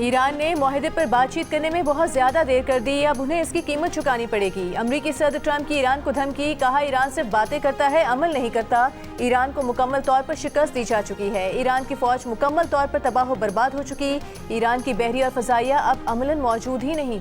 Iran ने मुआहदे पर बातचीत करने में बहुत ज्यादा देर कर दी, अब उन्हें इसकी कीमत चुकानी पड़ेगी। अमरीकी सदर ट्रंप की ईरान को धमकी, कहा ईरान सिर्फ बातें करता है, अमल नहीं करता। ईरान को मुकम्मल तौर पर शिकस्त दी जा चुकी है। ईरान की फौज मुकम्मल तौर पर तबाह बर्बाद हो चुकी। ईरान की बहरी और फजाइया अब अमलन मौजूद ही नहीं।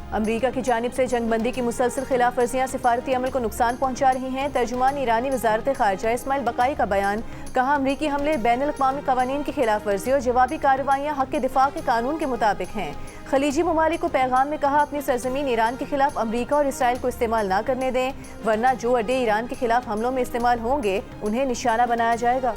अमरीका की जानिब से जंगबंदी की मुसलसल खिलाफ वर्जियाँ सिफारती अमल को नुकसान पहुँचा रही हैं। तर्जुमान ईरानी वजारत खारजा इस्माइल बकाई का बयान, कहा अमरीकी हमले बैनुल-अक़वामी क़वानीन की खिलाफ वर्जी और जवाबी कार्रवाइयाँ हक़ दिफा के कानून के मुताबिक हैं। खलीजी ममालिक को पैगाम में कहा अपनी सरजमीन ईरान के खिलाफ अमरीका और इसराइल को इस्तेमाल न करने दें, वरना जो अड्डे ईरान के खिलाफ हमलों में इस्तेमाल होंगे उन्हें निशाना बनाया जाएगा।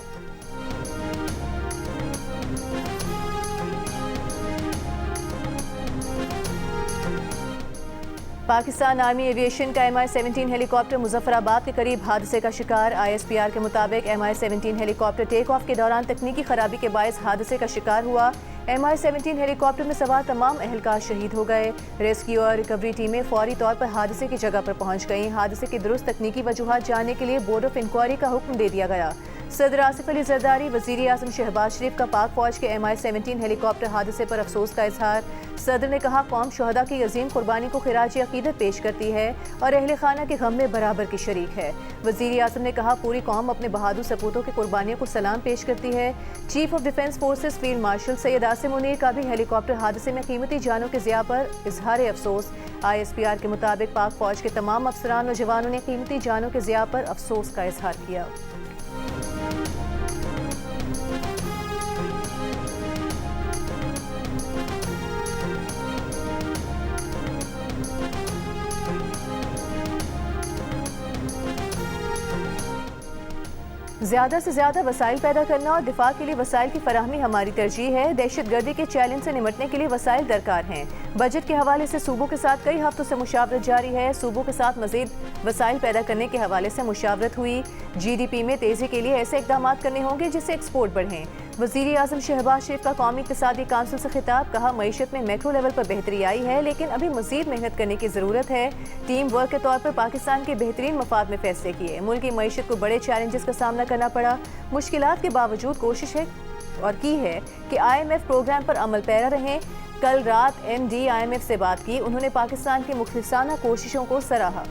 पाकिस्तान आर्मी एविएशन का MI-17 हेलीकॉप्टर मुजफ्फराबाद के करीब हादसे का शिकार। ISPR के मुताबिक MI-17 हेलीकॉप्टर टेक ऑफ के दौरान तकनीकी खराबी के बायस हादसे का शिकार हुआ। MI-17 हेलीकॉप्टर में सवार तमाम अहलकार शहीद हो गए। रेस्क्यू और रिकवरी टीमें फौरी तौर पर हादसे की जगह पर पहुंच गईं। हादसे की दुरुस्त तकनीकी वजूहात जानने के लिए बोर्ड ऑफ इंक्वायरी का हुक्म दे दिया गया। सदर आसिफ अली जरदारी, वज़ीर आज़म शहबाज शरीफ का पाक फौज के MI-17 हेलीकॉप्टर हादसे पर अफसोस का इजहार। सदर ने कहा कौम शहदा की अजीम कुर्बानी को खिराजी अकीदत पेश करती है और अहले खाना के गम में बराबर की शरीक है। वज़ीर आज़म ने कहा पूरी कौम अपने बहादुर सपूतों की कुर्बानियों को सलाम पेश करती है। Chief of defence forces field marshal Syed Asim Munir का भी हेलीकॉप्टर हादसे में कीमती जानों के ज़िया पर इजहार अफसोस। ISPR के मुताबिक पाक फौज के तमाम अफसरान और जवानों ने कीमती जानों के ज़िया पर अफसोस का इजहार किया। ज़्यादा से ज़्यादा वसाइल पैदा करना और दिफा के लिए वसाइल की फराहमी हमारी तरजीह है। दहशतगर्दी के चैलेंज से निमटने के लिए वसाइल दरकार हैं। बजट के हवाले से सूबों के साथ कई हफ्तों से मुशावरत जारी है। सूबों के साथ मजीद वसाइल पैदा करने के हवाले से मुशावरत हुई। GDP में तेज़ी के लिए ऐसे इक़दाम करने होंगे जिससे एक्सपोर्ट बढ़ें। वज़ीर आज़म शहबाज शरीफ का कौमी इक़्तिसादी काउंसिल से खिताब, कहा मईशत में मैक्रो लेवल पर बेहतरी आई है लेकिन अभी मज़ीद मेहनत करने की ज़रूरत है। टीम वर्क के तौर पर पाकिस्तान के बेहतरीन मफाद में फैसले किए। मुल्क की मईशत को बड़े चैलेंजेस का सामना करना पड़ा, मुश्किलात के बावजूद कोशिश है और की है कि IMF प्रोग्राम पर अमल पैरा रहें। कल रात MD IMF से बात की, उन्होंने पाकिस्तान की मुखलिसाना कोशिशों को सराहा।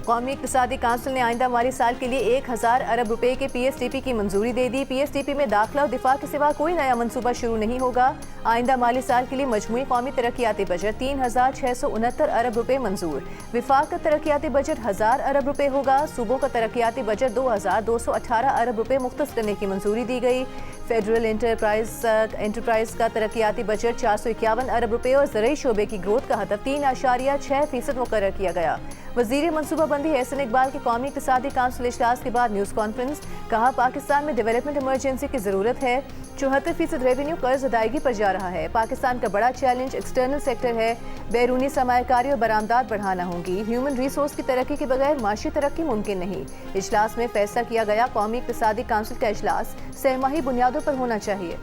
कौमी इक़्तिसादी काउंसिल ने आइंदा माली साल के लिए 1000 अरब रुपए के PSDP की मंजूरी दे दी। PSDP में दाखिला और दिफा के सिवा कोई नया मनसूबा शुरू नहीं होगा। आइंदा माली साल के लिए मजमूई कौमी तरक्याती बजट 3669 अरब रुपए मंजूर। विफाक का तरक्याती बजट 1000 अरब रुपए होगा। सूबों का तरक्याती बजट 2218 अरब रुपए मुख्तस करने की मंजूरी दी गई। फेडरल एंटरप्राइज का तरक्याती बजट 451 अरब रुपए और ज़रई शोबे की ग्रोथ का हदफ 3.6% मुकर्रर किया गया। वज़ीर मनसूबाबंदी एहसन इकबाल के कौमी इक़्तिसादी काउंसिल इजलास के बाद न्यूज़ कॉन्फ्रेंस, कहा पाकिस्तान में डेवलपमेंट इमरजेंसी की ज़रूरत है। 74% रेवेन्यू कर्ज अदायगी पर जा रहा है। पाकिस्तान का बड़ा चैलेंज एक्सटर्नल सेक्टर है। बैरूनी सरमायाकारी और बरामदात बढ़ाना होंगी। ह्यूमन रिसोर्स की तरक्की के बगैर माशी तरक्की मुमकिन नहीं। इजलास में फैसला किया गया कौमी इक़्तिसादी काउंसिल का इजलास सहमाही बुनियादों पर होना चाहिए।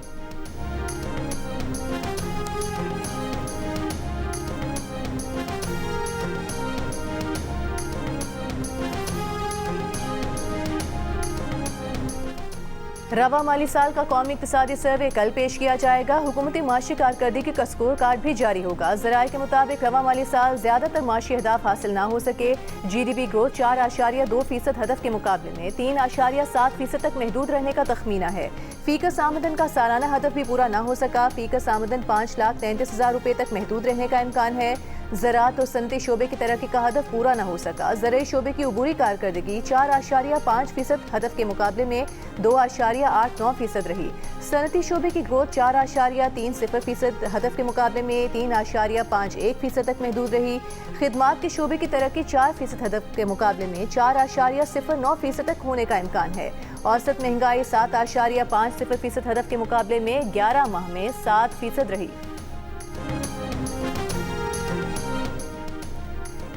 रवा माली साल का कौमी इक़्तिसादी सर्वे कल पेश किया जाएगा। हुकूमती माशी कारकर्दगी का स्कोर कार्ड भी जारी होगा। ज़राए के मुताबिक रवा माली साल ज़्यादातर माशी अहदाफ हासिल ना हो सके। GDP ग्रोथ 4.2% हदफ के मुकाबले में 3.7% तक महदूद रहने का तखमीना है। फीकस आमदन का सालाना हदफ भी पूरा ना हो सका। फीकस आमदन 5,33,000 रुपए तक महदूद रहने का इम्कान है। ज़राअत और सनती शोबे की तरक्की का हदफ पूरा न हो सका। ज़रई शोबे की उबूरी कारकर्दगी 4.5% हदफ के मुकाबले में 2.89% रही। सनती शोबे की ग्रोथ 4.30% हदफ के मुकाबले में 3.51% तक महदूद रही। खिदमात के शोबे की तरक्की 4% हदफ के मुकाबले में 4.09% तक होने का इम्कान है। औसत महंगाई 7.50% हदफ के मुकाबले में 11 माह में 7% रही।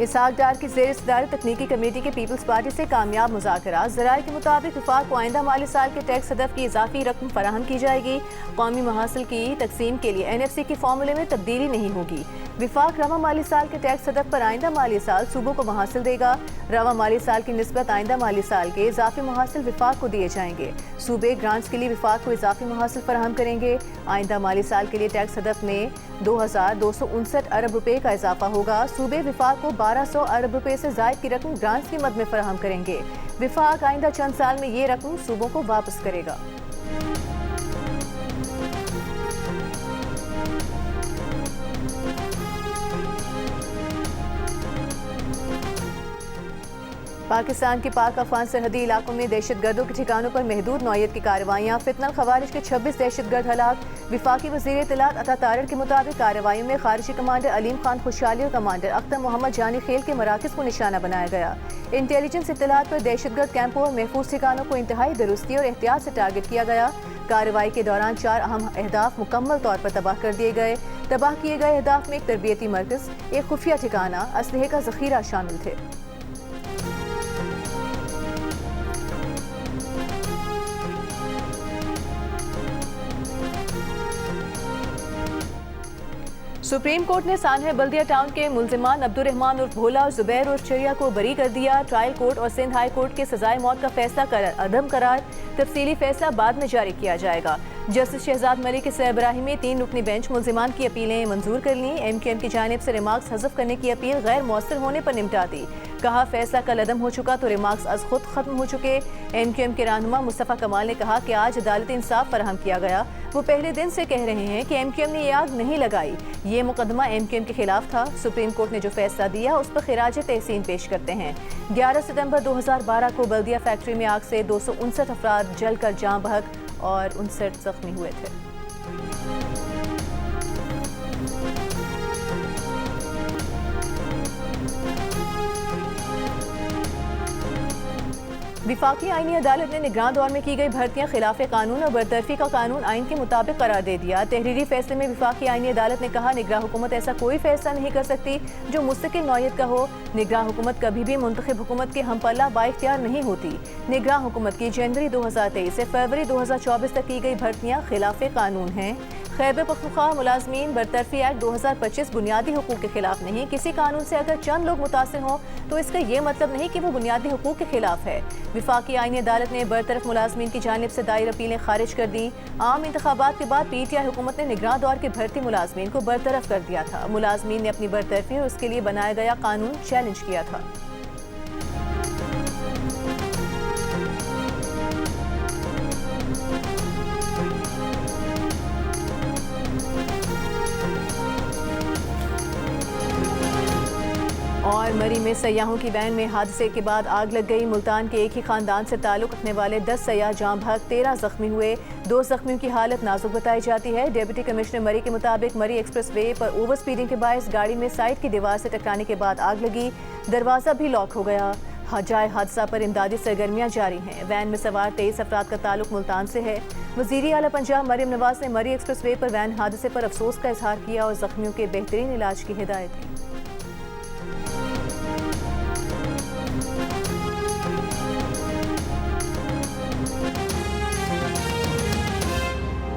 इसहाक डार की ज़ेर सदारत तकनीकी कमेटी के पीपल्स पार्टी से कामयाब मुज़ाकरा। ज़राए के मुताबिक विफाक को आइंदा माली साल के टैक्स हदफ की इजाफी रकम फराहम की जाएगी। कौमी महासिल की तकसीम के लिए NFC के फार्मूले में तब्दीली नहीं होगी। विफाक रवा माली साल के टैक्स हदफ पर आइंदा माली साल सूबों को महासिल देगा। रवा माली साल की निस्बत आइंदा माली साल के इजाफी महासिल विफाक को दिए जाएंगे। सूबे ग्रांट्स के लिए विफाक को इजाफी महासिल फराहम करेंगे। आइंदा माली साल के लिए टैक्स हदफ में 2259 अरब रुपए का इजाफा होगा। सूबे विफाक को 1200 अरब रुपए से जायद की रकम ग्रांट्स की मद में फराहम करेंगे। विफाक आइंदा चंद साल में ये रकम सूबों को वापस करेगा। पाकिस्तान के पाक अफगान सरहदी इलाकों में दहशतगर्दों के ठिकानों पर महदूद नौयत की कार्रवाइयाँ। फितनल खवारिज के 26 दहशतगर्द हलाक। विफाकी वज़ीर इत्तलात अता तारिर के मुताबिक कार्रवाइयों में खारिजी कमांडर अलीम खान खुशहाली और कमांडर अख्तर मोहम्मद जानी खेल के मराकज़ को निशाना बनाया गया। इंटेलिजेंस इत्तलात पर दहशतगर्द कैंपों और महफूज ठिकानों को इंतहाई दुरुस्ती और एहतियात से टारगेट किया गया। कार्रवाई के दौरान 4 अहम अहदाफ मुकम्मल तौर पर तबाह कर दिए गए। तबाह किए गए अहदाफ में एक तरबियती मरकज़, एक खुफिया ठिकाना, असलहे का ज़ख़ीरा शामिल थे। सुप्रीम कोर्ट ने सानहा बल्दिया टाउन के मुल्जिमान अब्दुर्रहमान उर्फ भोला और जुबैर उर्फ चरिया को बरी कर दिया। ट्रायल कोर्ट और सिंध हाई कोर्ट के सजाए मौत का फैसला अदम करार। तफसीली फैसला बाद में जारी किया जाएगा। जस्टिस शहजाद मलिक की सरबराही में 3 रुकनी बेंच मुल्जिमान की अपीलें मंजूर कर लीं। MQM की जानिब से रिमार्क्स हज़फ करने की अपील गैर मौसर होने पर निपटा दी। कहा फैसला कल अदम हो चुका तो रिमार्क्स अज खुद खत्म हो चुके। MQM के रहनुमा मुस्तफ़ा कमाल ने कहा कि आज अदालती इंसाफ फराहम किया गया। वो पहले दिन से कह रहे हैं कि MQM ने ये आग नहीं लगाई, ये मुकदमा MQM के खिलाफ था। सुप्रीम कोर्ट ने जो फैसला दिया उस पर खिराज तहसीन पेश करते हैं। 11 सितंबर 2012 को बल्दिया फैक्ट्री में आग से 259 अफराद जलकर जाँ बहक और 59 जख्मी हुए थे। विफाकी आईनी अदालत ने निगरान दौर में की गई भर्तियां खिलाफ कानून और बरतरफी का कानून आइन के मुताबिक करार दे दिया। तहरीरी फैसले में विफाकी आईनी अदालत ने कहा निगरान हुकूमत ऐसा कोई फैसला नहीं कर सकती जो मुस्तकिल नौयत का हो। निगरान हुकूमत कभी भी मुंतखब हुकूमत के हमपल्ला बाइख्तियार नहीं होती। निगरान हुकूमत की जनवरी 2023 से फरवरी 2024 तक की गई भर्तियां खिलाफ कानून हैं। खैबर पख्तूनख्वा मुलाजमीन बरतरफी एक्ट 2025 बुनियादी हुकूक के खिलाफ नहीं। किसी कानून से अगर चंद लोग मुतासिर हों तो इसका ये मतलब नहीं कि वो बुनियादी हुकूक के खिलाफ है। विफाकी आईनी अदालत ने बरतरफ मुलाजमीन की जानिब से दायर अपीलें खारिज कर दी। आम इंतखाबात के बाद PTI हुकूमत ने निगरान दौर के भर्ती मुलाजमीन को बरतरफ कर दिया था। मुलाजमीन ने अपनी बरतरफी और उसके लिए बनाया गया कानून चैलेंज किया था। और मरी में सयाहों की वैन में हादसे के बाद आग लग गई। मुल्तान के एक ही खानदान से ताल्लुक़ रखने वाले 10 सयाह जाम भाग 13 जख्मी हुए। 2 जख्मियों की हालत नाजुक बताई जाती है। डिप्टी कमिश्नर मरी के मुताबिक मरी एक्सप्रेस वे पर ओवर स्पीडिंग के बायस गाड़ी में साइड की दीवार से टकराने के बाद आग लगी। दरवाज़ा भी लॉक हो गया। जाए हादसा पर इमदादी सरगर्मियाँ जारी हैं। वैन में सवार 23 अफराद का ताल्लुक मुल्तान से है। वज़ीर आला पंजाब मरियम नवाज ने मरी एक्सप्रेस वे पर वैन हादसे पर अफसोस का इजहार किया और जख्मियों के बेहतरीन इलाज की हिदायत की।